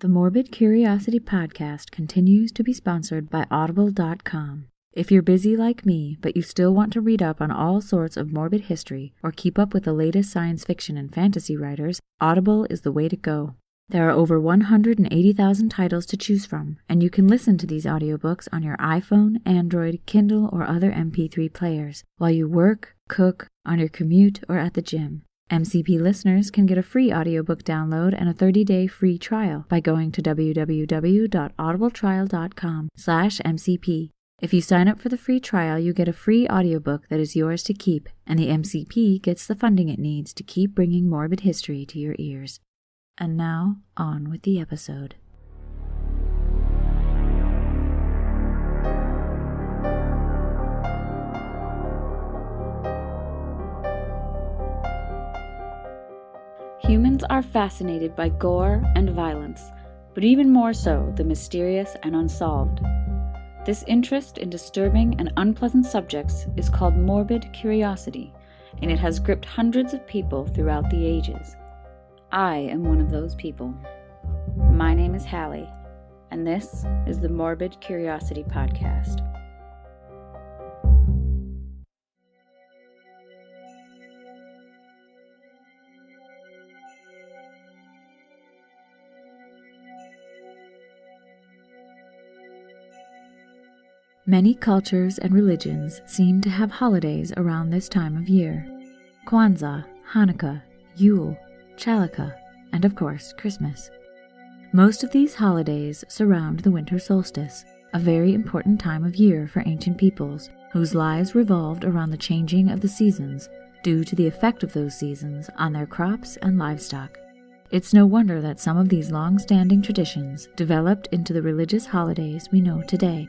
The Morbid Curiosity podcast continues to be sponsored by Audible.com. If you're busy like me, but you still want to read up on all sorts of morbid history or keep up with the latest science fiction and fantasy writers, Audible is the way to go. There are over 180,000 titles to choose from, and you can listen to these audiobooks on your iPhone, Android, Kindle, or other MP3 players while you work, cook, on your commute, or at the gym. MCP listeners can get a free audiobook download and a 30-day free trial by going to www.audibletrial.com/MCP. If you sign up for the free trial, you get a free audiobook that is yours to keep, and the MCP gets the funding it needs to keep bringing morbid history to your ears. And now, on with the episode. Humans are fascinated by gore and violence, but even more so the mysterious and unsolved. This interest in disturbing and unpleasant subjects is called morbid curiosity, and it has gripped hundreds of people throughout the ages. I am one of those people. My name is Hallie, and this is the Morbid Curiosity Podcast. Many cultures and religions seem to have holidays around this time of year. Kwanzaa, Hanukkah, Yule, Chalaka, and of course, Christmas. Most of these holidays surround the winter solstice, a very important time of year for ancient peoples, whose lives revolved around the changing of the seasons, due to the effect of those seasons on their crops and livestock. It's no wonder that some of these long-standing traditions developed into the religious holidays we know today.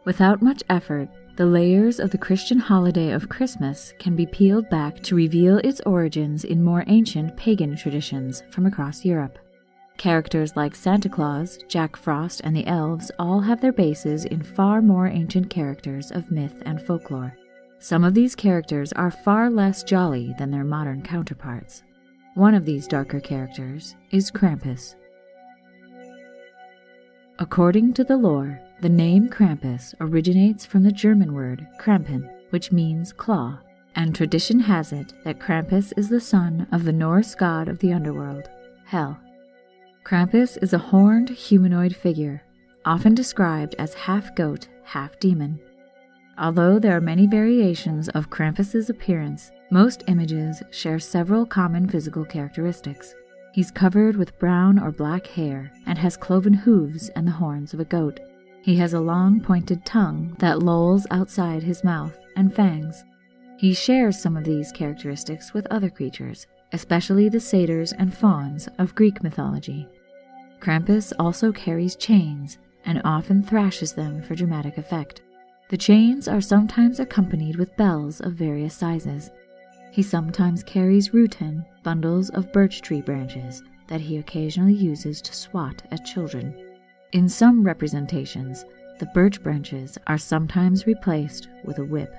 Without much effort, the layers of the Christian holiday of Christmas can be peeled back to reveal its origins in more ancient pagan traditions from across Europe. Characters like Santa Claus, Jack Frost, and the elves all have their bases in far more ancient characters of myth and folklore. Some of these characters are far less jolly than their modern counterparts. One of these darker characters is Krampus. According to the lore, the name Krampus originates from the German word Krampen, which means claw, and tradition has it that Krampus is the son of the Norse god of the underworld, Hel. Krampus is a horned humanoid figure, often described as half-goat, half-demon. Although there are many variations of Krampus's appearance, most images share several common physical characteristics. He's covered with brown or black hair and has cloven hooves and the horns of a goat. He has a long pointed tongue that lolls outside his mouth and fangs. He shares some of these characteristics with other creatures, especially the satyrs and fauns of Greek mythology. Krampus also carries chains and often thrashes them for dramatic effect. The chains are sometimes accompanied with bells of various sizes. He sometimes carries ruten, bundles of birch tree branches, that he occasionally uses to swat at children. In some representations, the birch branches are sometimes replaced with a whip.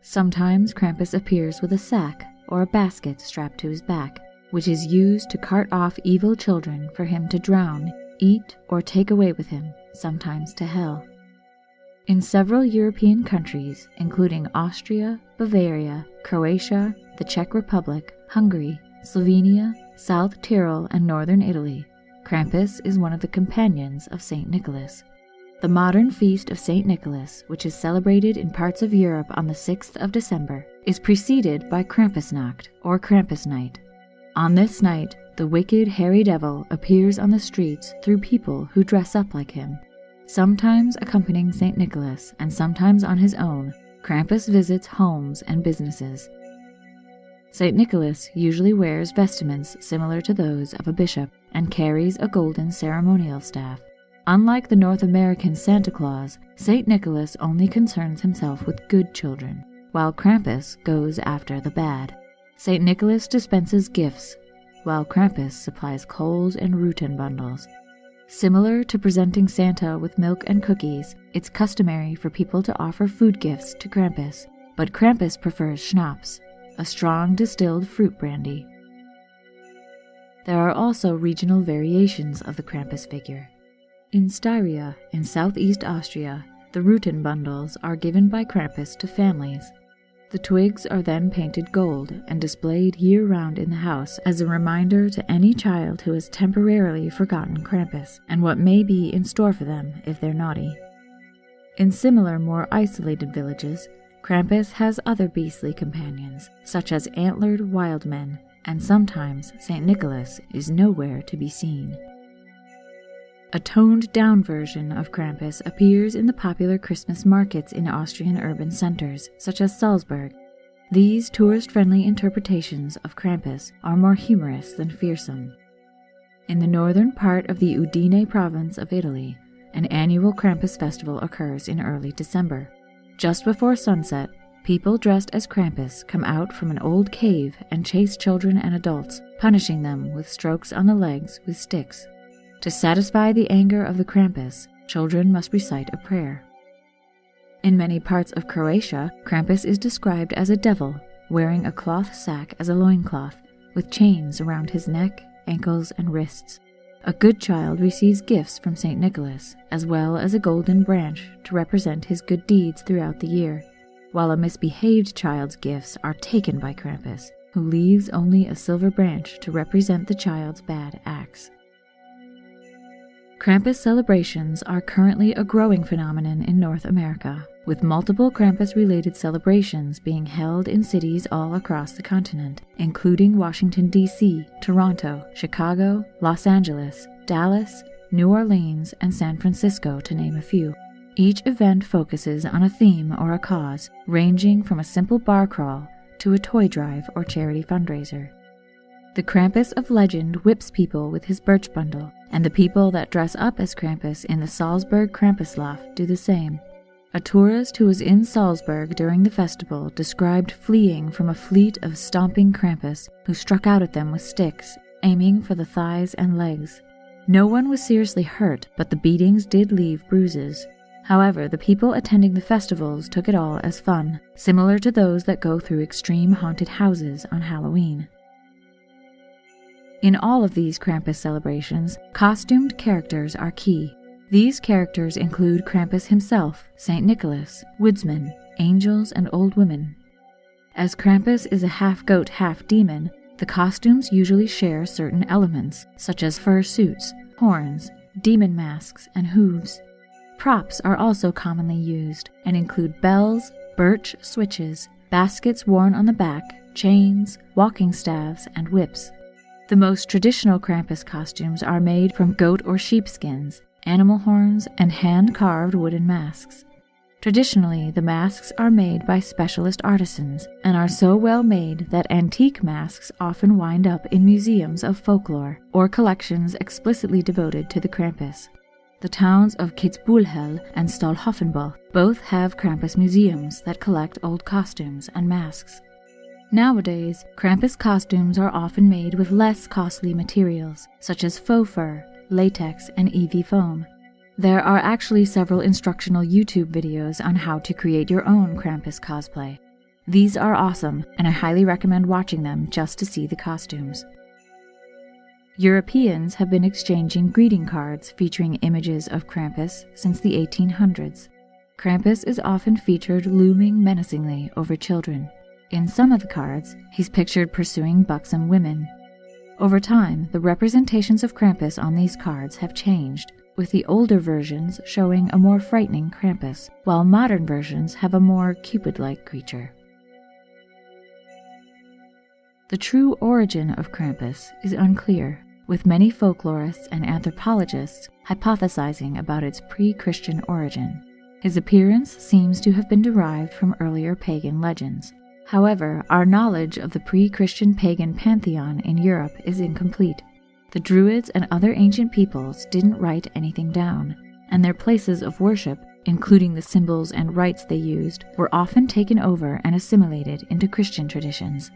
Sometimes Krampus appears with a sack or a basket strapped to his back, which is used to cart off evil children for him to drown, eat, or take away with him, sometimes to hell. In several European countries, including Austria, Bavaria, Croatia, the Czech Republic, Hungary, Slovenia, South Tyrol, and northern Italy, Krampus is one of the companions of St. Nicholas. The modern feast of St. Nicholas, which is celebrated in parts of Europe on the 6th of December, is preceded by Krampusnacht, or Krampus Night. On this night, the wicked, hairy devil appears on the streets through people who dress up like him. Sometimes accompanying St. Nicholas, and sometimes on his own, Krampus visits homes and businesses. St. Nicholas usually wears vestments similar to those of a bishop and carries a golden ceremonial staff. Unlike the North American Santa Claus, St. Nicholas only concerns himself with good children, while Krampus goes after the bad. St. Nicholas dispenses gifts, while Krampus supplies coals and ruten bundles. Similar to presenting Santa with milk and cookies, it's customary for people to offer food gifts to Krampus, but Krampus prefers schnapps, a strong distilled fruit brandy. There are also regional variations of the Krampus figure. In Styria, in southeast Austria, the Ruten bundles are given by Krampus to families. The twigs are then painted gold and displayed year-round in the house as a reminder to any child who has temporarily forgotten Krampus and what may be in store for them if they're naughty. In similar, more isolated villages, Krampus has other beastly companions, such as antlered wild men, and sometimes St. Nicholas is nowhere to be seen. A toned-down version of Krampus appears in the popular Christmas markets in Austrian urban centers, such as Salzburg. These tourist-friendly interpretations of Krampus are more humorous than fearsome. In the northern part of the Udine province of Italy, an annual Krampus festival occurs in early December. Just before sunset, people dressed as Krampus come out from an old cave and chase children and adults, punishing them with strokes on the legs with sticks. To satisfy the anger of the Krampus, children must recite a prayer. In many parts of Croatia, Krampus is described as a devil, wearing a cloth sack as a loincloth, with chains around his neck, ankles, and wrists. A good child receives gifts from St. Nicholas, as well as a golden branch to represent his good deeds throughout the year, while a misbehaved child's gifts are taken by Krampus, who leaves only a silver branch to represent the child's bad acts. Krampus celebrations are currently a growing phenomenon in North America, with multiple Krampus-related celebrations being held in cities all across the continent, including Washington, D.C., Toronto, Chicago, Los Angeles, Dallas, New Orleans, and San Francisco, to name a few. Each event focuses on a theme or a cause, ranging from a simple bar crawl to a toy drive or charity fundraiser. The Krampus of legend whips people with his birch bundle, and the people that dress up as Krampus in the Salzburg Krampuslauf do the same. A tourist who was in Salzburg during the festival described fleeing from a fleet of stomping Krampus who struck out at them with sticks, aiming for the thighs and legs. No one was seriously hurt, but the beatings did leave bruises. However, the people attending the festivals took it all as fun, similar to those that go through extreme haunted houses on Halloween. In all of these Krampus celebrations, costumed characters are key. These characters include Krampus himself, St. Nicholas, woodsmen, angels, and old women. As Krampus is a half-goat, half-demon, the costumes usually share certain elements, such as fur suits, horns, demon masks, and hooves. Props are also commonly used, and include bells, birch switches, baskets worn on the back, chains, walking staves, and whips. The most traditional Krampus costumes are made from goat or sheep skins, animal horns, and hand-carved wooden masks. Traditionally, the masks are made by specialist artisans and are so well made that antique masks often wind up in museums of folklore or collections explicitly devoted to the Krampus. The towns of Kitzbühel and Stolhoffenbach both have Krampus museums that collect old costumes and masks. Nowadays, Krampus costumes are often made with less costly materials, such as faux fur, latex, and EV foam. There are actually several instructional YouTube videos on how to create your own Krampus cosplay. These are awesome, and I highly recommend watching them just to see the costumes. Europeans have been exchanging greeting cards featuring images of Krampus since the 1800s. Krampus is often featured looming menacingly over children. In some of the cards, he's pictured pursuing buxom women. Over time, the representations of Krampus on these cards have changed, with the older versions showing a more frightening Krampus, while modern versions have a more Cupid-like creature. The true origin of Krampus is unclear, with many folklorists and anthropologists hypothesizing about its pre-Christian origin. His appearance seems to have been derived from earlier pagan legends. However, our knowledge of the pre-Christian pagan pantheon in Europe is incomplete. The Druids and other ancient peoples didn't write anything down, and their places of worship, including the symbols and rites they used, were often taken over and assimilated into Christian traditions.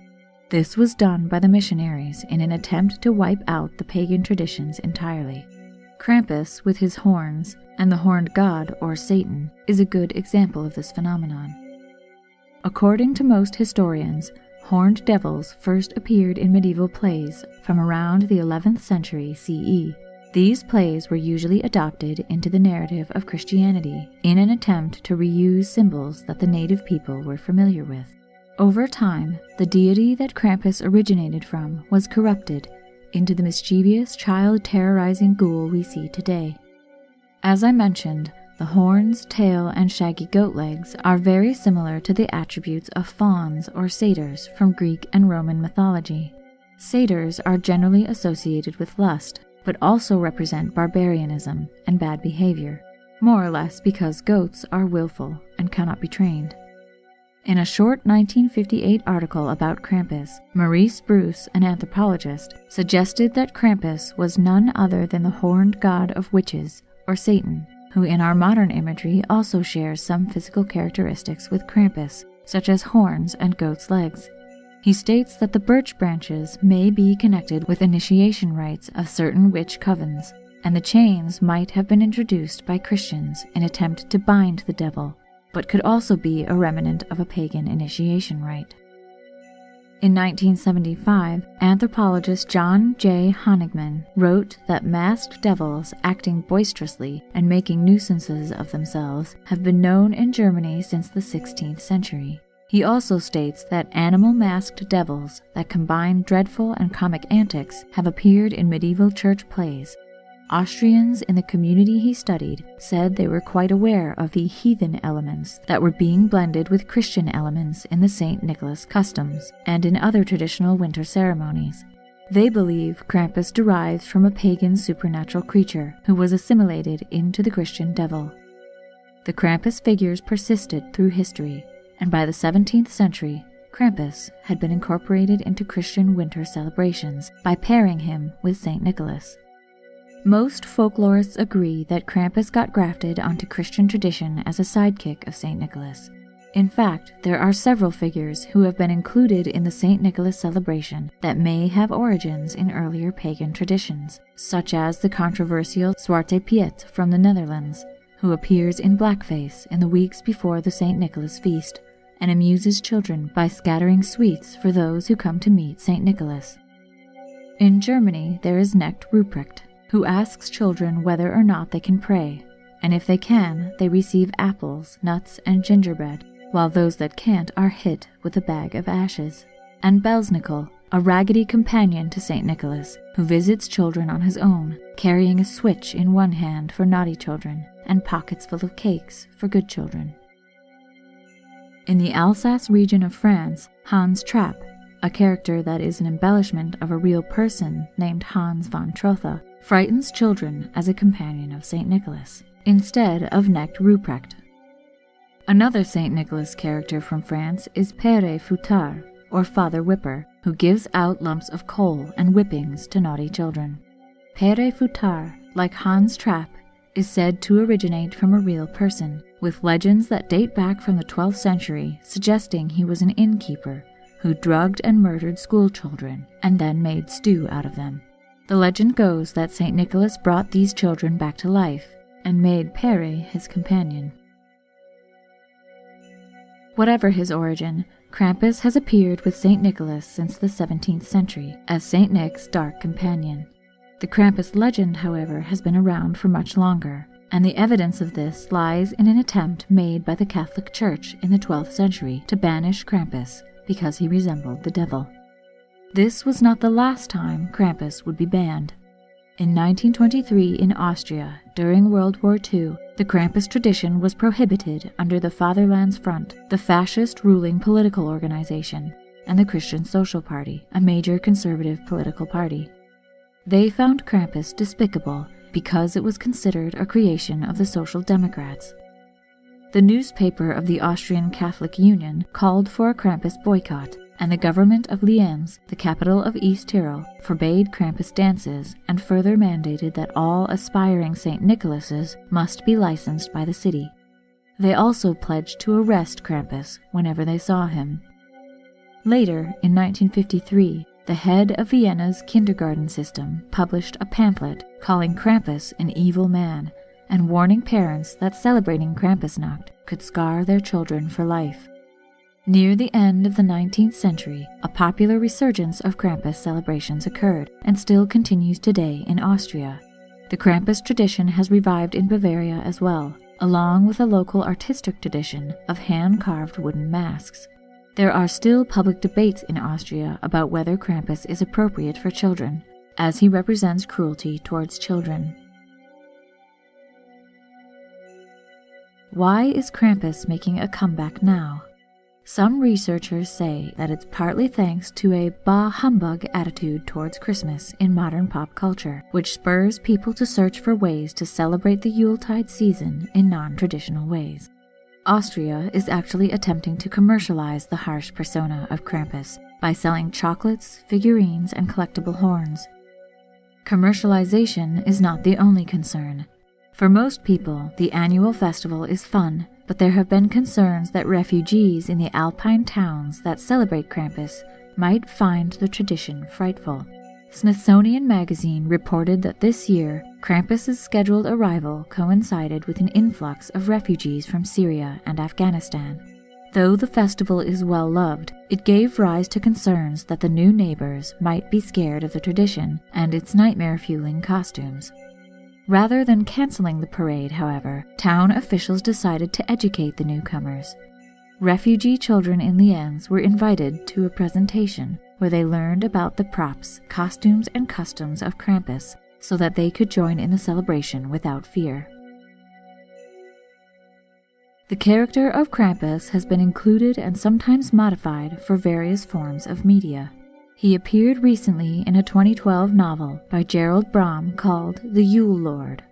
This was done by the missionaries in an attempt to wipe out the pagan traditions entirely. Krampus, with his horns, and the horned god, or Satan, is a good example of this phenomenon. According to most historians, horned devils first appeared in medieval plays from around the 11th century CE. These plays were usually adopted into the narrative of Christianity in an attempt to reuse symbols that the native people were familiar with. Over time, the deity that Krampus originated from was corrupted into the mischievous, child-terrorizing ghoul we see today. As I mentioned, the horns, tail, and shaggy goat legs are very similar to the attributes of fauns or satyrs from Greek and Roman mythology. Satyrs are generally associated with lust, but also represent barbarianism and bad behavior, more or less because goats are willful and cannot be trained. In a short 1958 article about Krampus, Maurice Bruce, an anthropologist, suggested that Krampus was none other than the horned god of witches, or Satan, who in our modern imagery also shares some physical characteristics with Krampus, such as horns and goat's legs. He states that the birch branches may be connected with initiation rites of certain witch covens, and the chains might have been introduced by Christians in attempt to bind the devil, but could also be a remnant of a pagan initiation rite. In 1975, anthropologist John J. Honigman wrote that masked devils acting boisterously and making nuisances of themselves have been known in Germany since the 16th century. He also states that animal masked devils that combine dreadful and comic antics have appeared in medieval church plays. Austrians in the community he studied said they were quite aware of the heathen elements that were being blended with Christian elements in the St. Nicholas customs and in other traditional winter ceremonies. They believe Krampus derives from a pagan supernatural creature who was assimilated into the Christian devil. The Krampus figures persisted through history, and by the 17th century, Krampus had been incorporated into Christian winter celebrations by pairing him with St. Nicholas. Most folklorists agree that Krampus got grafted onto Christian tradition as a sidekick of St. Nicholas. In fact, there are several figures who have been included in the St. Nicholas celebration that may have origins in earlier pagan traditions, such as the controversial Zwarte Piet from the Netherlands, who appears in blackface in the weeks before the St. Nicholas feast and amuses children by scattering sweets for those who come to meet St. Nicholas. In Germany, there is Knecht Ruprecht, who asks children whether or not they can pray, and if they can, they receive apples, nuts, and gingerbread, while those that can't are hit with a bag of ashes. And Belsnickel, a raggedy companion to St. Nicholas, who visits children on his own, carrying a switch in one hand for naughty children, and pockets full of cakes for good children. In the Alsace region of France, Hans Trapp, a character that is an embellishment of a real person named Hans von Trotha, frightens children as a companion of St. Nicholas, instead of Knecht Ruprecht. Another St. Nicholas character from France is Père Fouettard, or Father Whipper, who gives out lumps of coal and whippings to naughty children. Père Fouettard, like Hans Trapp, is said to originate from a real person, with legends that date back from the 12th century suggesting he was an innkeeper who drugged and murdered schoolchildren and then made stew out of them. The legend goes that St. Nicholas brought these children back to life and made Père his companion. Whatever his origin, Krampus has appeared with St. Nicholas since the 17th century as St. Nick's dark companion. The Krampus legend, however, has been around for much longer, and the evidence of this lies in an attempt made by the Catholic Church in the 12th century to banish Krampus because he resembled the devil. This was not the last time Krampus would be banned. In 1923 in Austria, during World War II, the Krampus tradition was prohibited under the Fatherland's Front, the fascist ruling political organization, and the Christian Social Party, a major conservative political party. They found Krampus despicable because it was considered a creation of the Social Democrats. The newspaper of the Austrian Catholic Union called for a Krampus boycott, and the government of Lienz, the capital of East Tyrol, forbade Krampus dances and further mandated that all aspiring St. Nicholases must be licensed by the city. They also pledged to arrest Krampus whenever they saw him. Later, in 1953, the head of Vienna's kindergarten system published a pamphlet calling Krampus an evil man and warning parents that celebrating Krampusnacht could scar their children for life. Near the end of the 19th century, a popular resurgence of Krampus celebrations occurred and still continues today in Austria. The Krampus tradition has revived in Bavaria as well, along with a local artistic tradition of hand-carved wooden masks. There are still public debates in Austria about whether Krampus is appropriate for children, as he represents cruelty towards children. Why is Krampus making a comeback now? Some researchers say that it's partly thanks to a bah humbug attitude towards Christmas in modern pop culture, which spurs people to search for ways to celebrate the Yuletide season in non-traditional ways. Austria is actually attempting to commercialize the harsh persona of Krampus by selling chocolates, figurines, and collectible horns. Commercialization is not the only concern. For most people, the annual festival is fun, but there have been concerns that refugees in the alpine towns that celebrate Krampus might find the tradition frightful. Smithsonian Magazine reported that this year, Krampus's scheduled arrival coincided with an influx of refugees from Syria and Afghanistan. Though the festival is well loved, it gave rise to concerns that the new neighbors might be scared of the tradition and its nightmare-fueling costumes. Rather than canceling the parade, however, town officials decided to educate the newcomers. Refugee children in Lienz were invited to a presentation where they learned about the props, costumes, and customs of Krampus so that they could join in the celebration without fear. The character of Krampus has been included and sometimes modified for various forms of media. He appeared recently in a 2012 novel by Gerald Brom called The Yule Lord.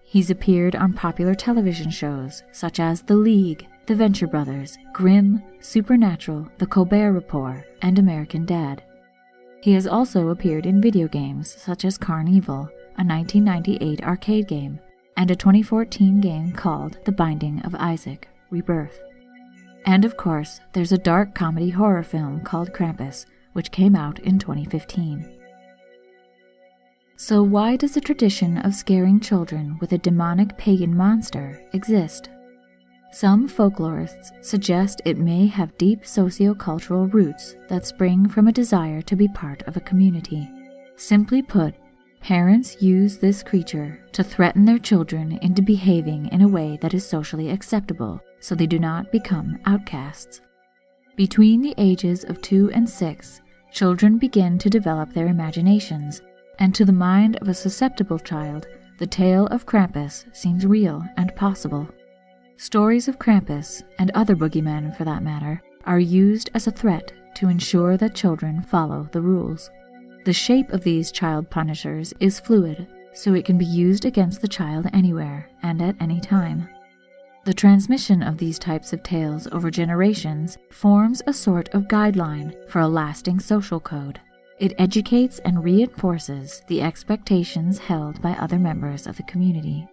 He's appeared on popular television shows such as The League, The Venture Brothers, Grimm, Supernatural, The Colbert Report, and American Dad. He has also appeared in video games such as Carnival, a 1998 arcade game, and a 2014 game called The Binding of Isaac: Rebirth. And of course, there's a dark comedy horror film called Krampus, which came out in 2015. So why does the tradition of scaring children with a demonic pagan monster exist? Some folklorists suggest it may have deep socio-cultural roots that spring from a desire to be part of a community. Simply put, parents use this creature to threaten their children into behaving in a way that is socially acceptable, so they do not become outcasts. Between the ages of 2 and 6, children begin to develop their imaginations, and to the mind of a susceptible child, the tale of Krampus seems real and possible. Stories of Krampus, and other boogeymen for that matter, are used as a threat to ensure that children follow the rules. The shape of these child punishers is fluid, so it can be used against the child anywhere and at any time. The transmission of these types of tales over generations forms a sort of guideline for a lasting social code. It educates and reinforces the expectations held by other members of the community.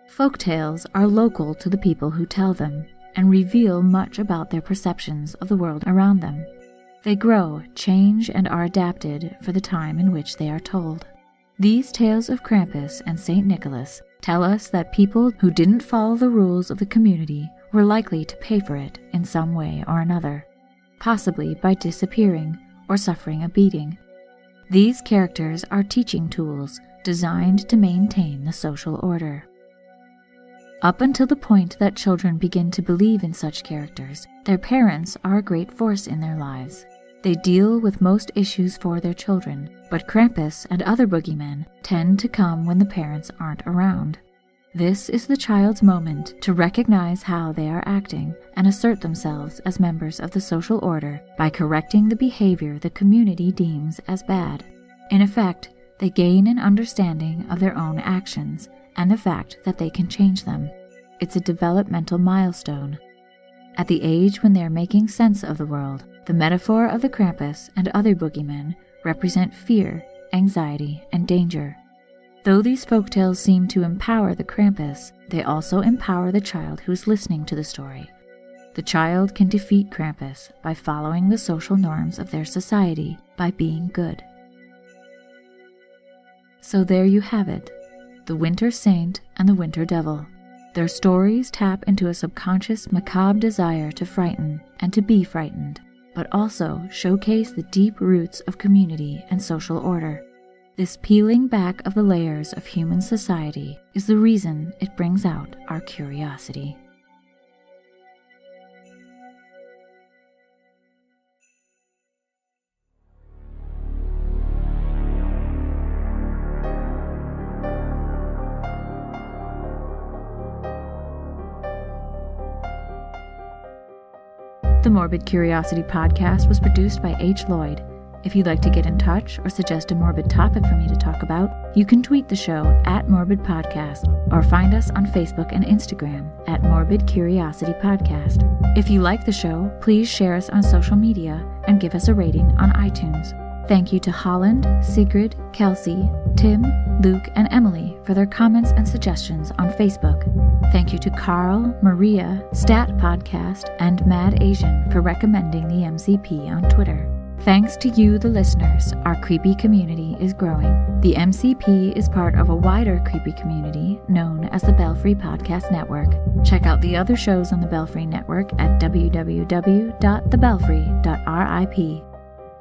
Folk tales are local to the people who tell them and reveal much about their perceptions of the world around them. They grow, change, and are adapted for the time in which they are told. These tales of Krampus and St. Nicholas tell us that people who didn't follow the rules of the community were likely to pay for it in some way or another, possibly by disappearing or suffering a beating. These characters are teaching tools designed to maintain the social order. Up until the point that children begin to believe in such characters, their parents are a great force in their lives. They deal with most issues for their children, but Krampus and other boogeymen tend to come when the parents aren't around. This is the child's moment to recognize how they are acting and assert themselves as members of the social order by correcting the behavior the community deems as bad. In effect, they gain an understanding of their own actions and the fact that they can change them. It's a developmental milestone. At the age when they are making sense of the world, the metaphor of the Krampus and other boogeymen represent fear, anxiety, and danger. Though these folktales seem to empower the Krampus, they also empower the child who is listening to the story. The child can defeat Krampus by following the social norms of their society, by being good. So there you have it, the Winter Saint and the Winter Devil. Their stories tap into a subconscious macabre desire to frighten and to be frightened, but also showcase the deep roots of community and social order. This peeling back of the layers of human society is the reason it brings out our curiosity. The Morbid Curiosity podcast was produced by H. Lloyd. If you'd like to get in touch or suggest a morbid topic for me to talk about, you can tweet the show at Morbid Podcast or find us on Facebook and Instagram at Morbid Curiosity Podcast. If you like the show, please share us on social media and give us a rating on iTunes. Thank you to Holland, Sigrid, Kelsey, Tim, Luke, and Emily for their comments and suggestions on Facebook. Thank you to Carl, Maria, Stat Podcast, and Mad Asian for recommending the MCP on Twitter. Thanks to you, the listeners, our creepy community is growing. The MCP is part of a wider creepy community known as the Belfry Podcast Network. Check out the other shows on the Belfry Network at www.thebelfry.rip.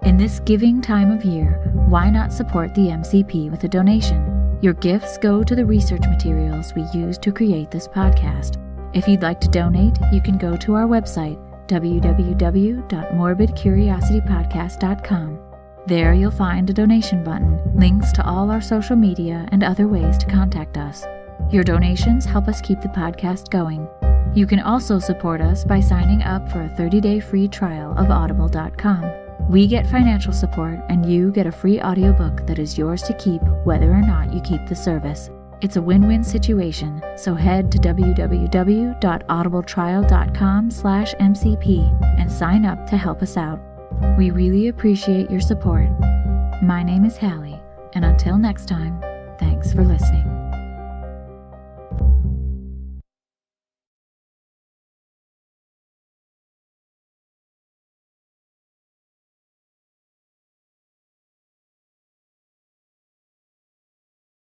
In this giving time of year, why not support the MCP with a donation? Your gifts go to the research materials we use to create this podcast. If you'd like to donate, you can go to our website, www.morbidcuriositypodcast.com. There you'll find a donation button, links to all our social media, and other ways to contact us. Your donations help us keep the podcast going. You can also support us by signing up for a 30-day free trial of audible.com. We get financial support, and you get a free audiobook that is yours to keep whether or not you keep the service. It's a win-win situation, so head to www.audibletrial.com/MCP and sign up to help us out. We really appreciate your support. My name is Hallie, and until next time, thanks for listening.